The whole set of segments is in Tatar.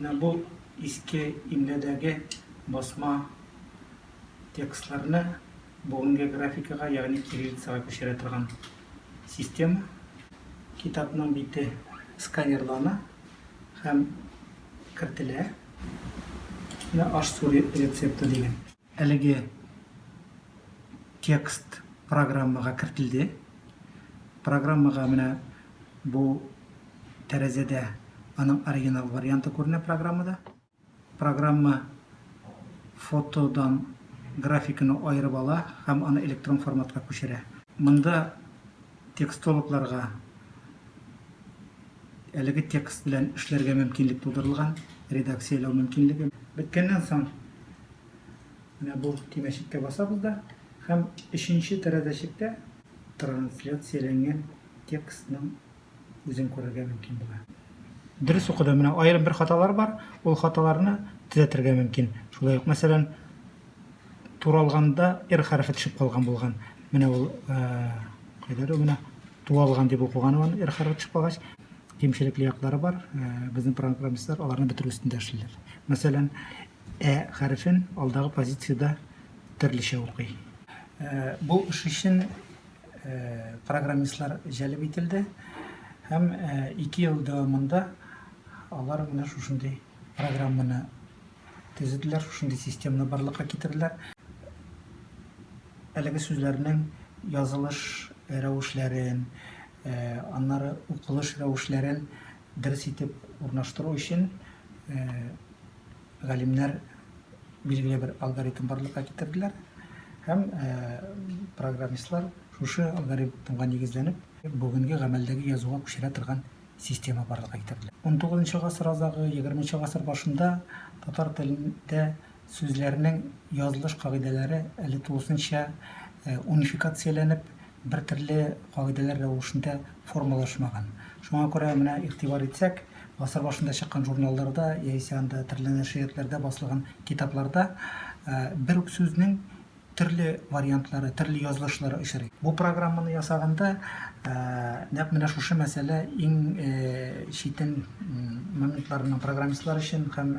Менә бу иске имләдәге басма текстларны бүгенге графикага, ягъни кириллицага күчерә торган система. Китапның бите сканерлана һәм кертелә. Менә аш-су рецепты дигән. Әлеге текст программага кертелде. Программага менә бу тәрәзәдә аның оригинал варианты күренә программада. Программа фотодан графиканы айырып ала һәм аны электрон форматка күчерә. Монда текстологларга әлеге текст белән эшләргә мөмкинлек тудырылган, редакцияләү мөмкинлеге. Беткәннән соң менә бу тимәчеккә басабыз да һәм 3нче тәрәзәчектә трансляцияләнгән текстның үзен күрергә мөмкин була. Дөрес укыды, менә аерым бер хаталар бар, ул хаталарны төзәтергә мөмкин. Шулай ук, мәсәлән, туралганда р хәрефе төшеп калган булган. Менә ул кайдадыр менә туалган дип укыган р хәрефе төшеп калгач, кимчелекле яклары бар. Безнең программистлар аларны бетерү өстендә эшлиләр. Мәсәлән, хәрефен алдагы позицияда төрлечә укый. Бу эш өчен программистлар җәлеп ителде һәм 2 ел дәвамында алар менә шушындый программаны төзеделәр, шушындый системаны барлыкка китерделәр. Әлеге сүзләрнең язылыш рәвешләрен, аннары укылыш рәвешләрен дөрес итеп урнаштыру өчен галимнәр билгеле бер алгоритм барлыкка китерделәр һәм программистлар шушы алгоритмга нигезләнеп бүгенге гамәлдәге язуга күчерә торган система барлыкка китерделәр. 19нчы гасыр азагы, 20нчы гасыр башында татар телендә сүзләрнең язылыш кагыйдәләре әле тулысынча унификацияләнеп, бер төрле кагыйдәләр рәвешендә формалашмаган. Шуңа күрә менә игътибар итсәк, гасыр башында чыккан журналларда, яисә анда төрле нәшриятләрдә басылган китапларда бер үк сүзнең төрле вариантлары, төрле язылышлары очрый. Бу программаны ясаганда нәкъ менә шушы мәсьәлә иң читен моментларның программистлар өчен һәм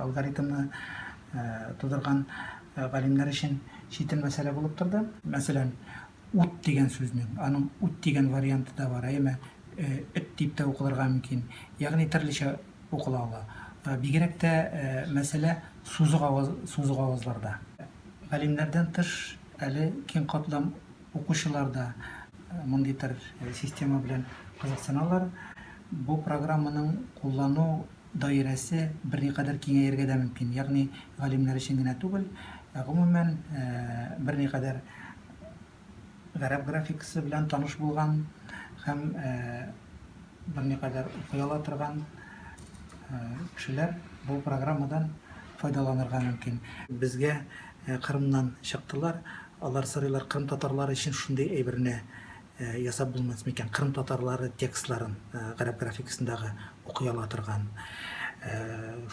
алгоритмны тудырган галимнәр өчен читен мәсьәлә булып торды. Мәсәлән, ут дигән сүзнең, аның ут дигән варианты да бар, әмма эт дип тә укылырга мөмкин. Ягъни төрлечә укыла ала. Бигрәк тә мәсьәлә сузык авазларда. Галимнәрдән тыш әле киң катлам укучылар да мондый төр система белән кызыксыналар. Бу программаның куллану даирәсе берникадәр киңәерергә дә мөмкин. Ягъни галимнәр өчен генә түгел, гомумән берникадәр гарәп графикасы белән таныш булган һәм берникадәр укый ала торган кешеләр бу программадан файдаланырга мөмкин. Безгә Кырымнан чыктылар, алар сорыйлар, Кырым татарлары өчен шундый әйберне ясап булмас микән? Кырым татарлары текстларын гарәп графикасындагы укый ала торган.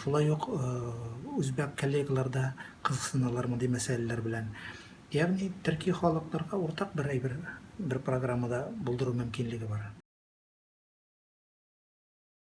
Шулай ук үзбәк коллегаларда кызыксыналар мондый мәсьәләләр белән. Ягъни төрки халыкларга уртак бер программада булдыру мөмкинлеге бар.